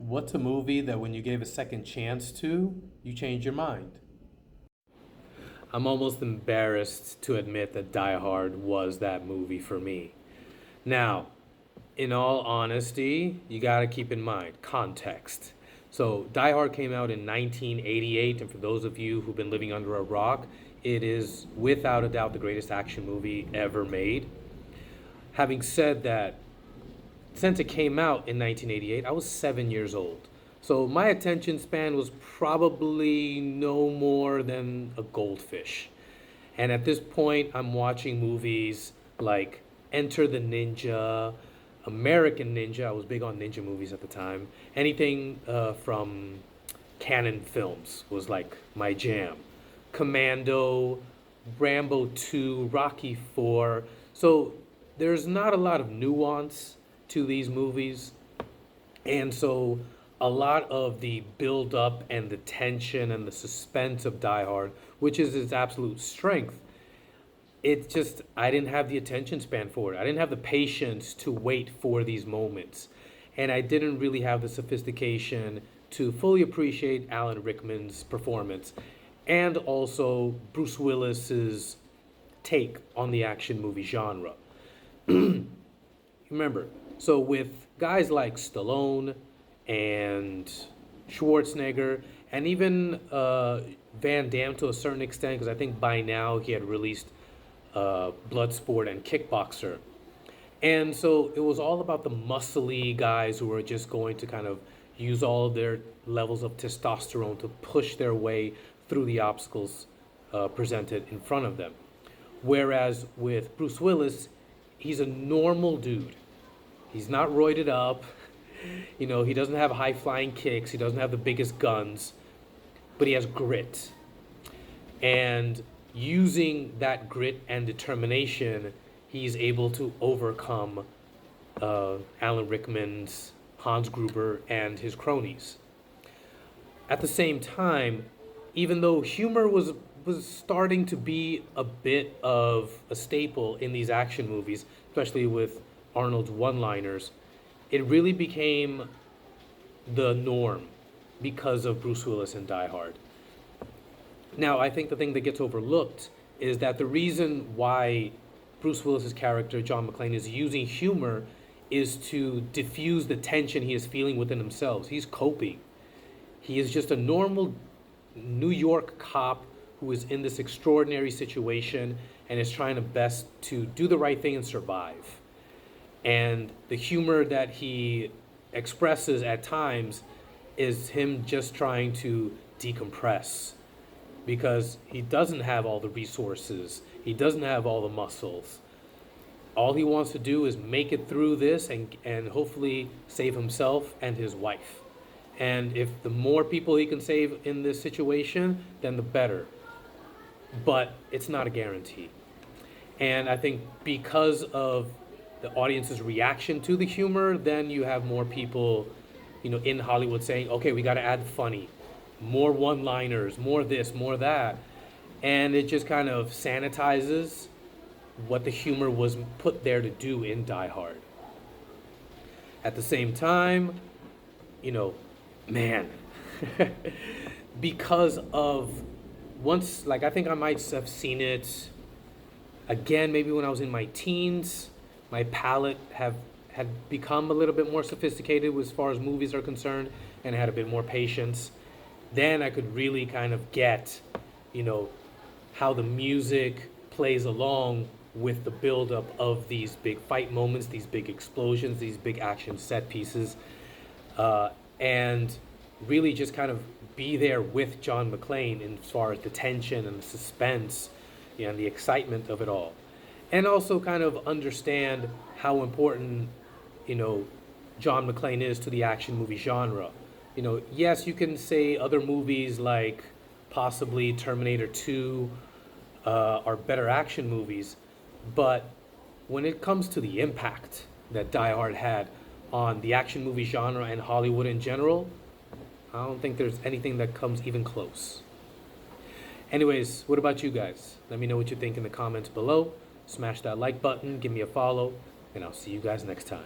What's a movie that when you gave a second chance to, you changed your mind? I'm almost embarrassed to admit that Die Hard was that movie for me. Now, in all honesty, you gotta keep in mind context. So, Die Hard came out in 1988, and for those of you who've been living under a rock, it is without a doubt the greatest action movie ever made. Having said that, since it came out in 1988, I was 7 years old. So my attention span was probably no more than a goldfish. And at this point, I'm watching movies like Enter the Ninja, American Ninja. I was big on ninja movies at the time. Anything from Canon Films was like my jam. Commando, Rambo 2, Rocky 4. So there's not a lot of nuance to these movies. And so a lot of the build up and the tension and the suspense of Die Hard, which is its absolute strength, it just, I didn't have the attention span for it. I didn't have the patience to wait for these moments. And I didn't really have the sophistication to fully appreciate Alan Rickman's performance and also Bruce Willis's take on the action movie genre. Remember, so with guys like Stallone and Schwarzenegger, and even Van Damme to a certain extent, because I think by now he had released Bloodsport and Kickboxer. And so it was all about the muscly guys who were just going to kind of use all of their levels of testosterone to push their way through the obstacles presented in front of them. Whereas with Bruce Willis, he's a normal dude. He's not roided up. You know, he doesn't have high flying kicks. He doesn't have the biggest guns, but he has grit. And using that grit and determination, he's able to overcome Alan Rickman's Hans Gruber and his cronies. At the same time, even though humor was starting to be a bit of a staple in these action movies, especially with Arnold's one-liners, it really became the norm because of Bruce Willis and Die Hard. Now, I think the thing that gets overlooked is that the reason why Bruce Willis's character, John McClane, is using humor is to diffuse the tension he is feeling within himself. He's coping. He is just a normal New York cop who is in this extraordinary situation and is trying to best to do the right thing and survive. And the humor that he expresses at times is him just trying to decompress because he doesn't have all the resources, he doesn't have all the muscles. All he wants to do is make it through this and hopefully save himself and his wife. And if the more people he can save in this situation, then the better. But it's not a guarantee. And I think because of the audience's reaction to the humor, then you have more people, in Hollywood saying, okay, we got to add funny, more one-liners, more this, more that. And it just kind of sanitizes what the humor was put there to do in Die Hard. At the same time, man, because of once, like, I think I might have seen it again, maybe when I was in my teens. My palate had become a little bit more sophisticated as far as movies are concerned, and I had a bit more patience. Then I could really kind of get, how the music plays along with the buildup of these big fight moments, these big explosions, these big action set pieces, and really just kind of be there with John McClane as far as the tension and the suspense and the excitement of it all. And also kind of understand how important, John McClane is to the action movie genre. Yes, you can say other movies like possibly Terminator 2 are better action movies, but when it comes to the impact that Die Hard had on the action movie genre and Hollywood in general, I don't think there's anything that comes even close. Anyways, what about you guys? Let me know what you think in the comments below. Smash that like button, give me a follow, and I'll see you guys next time.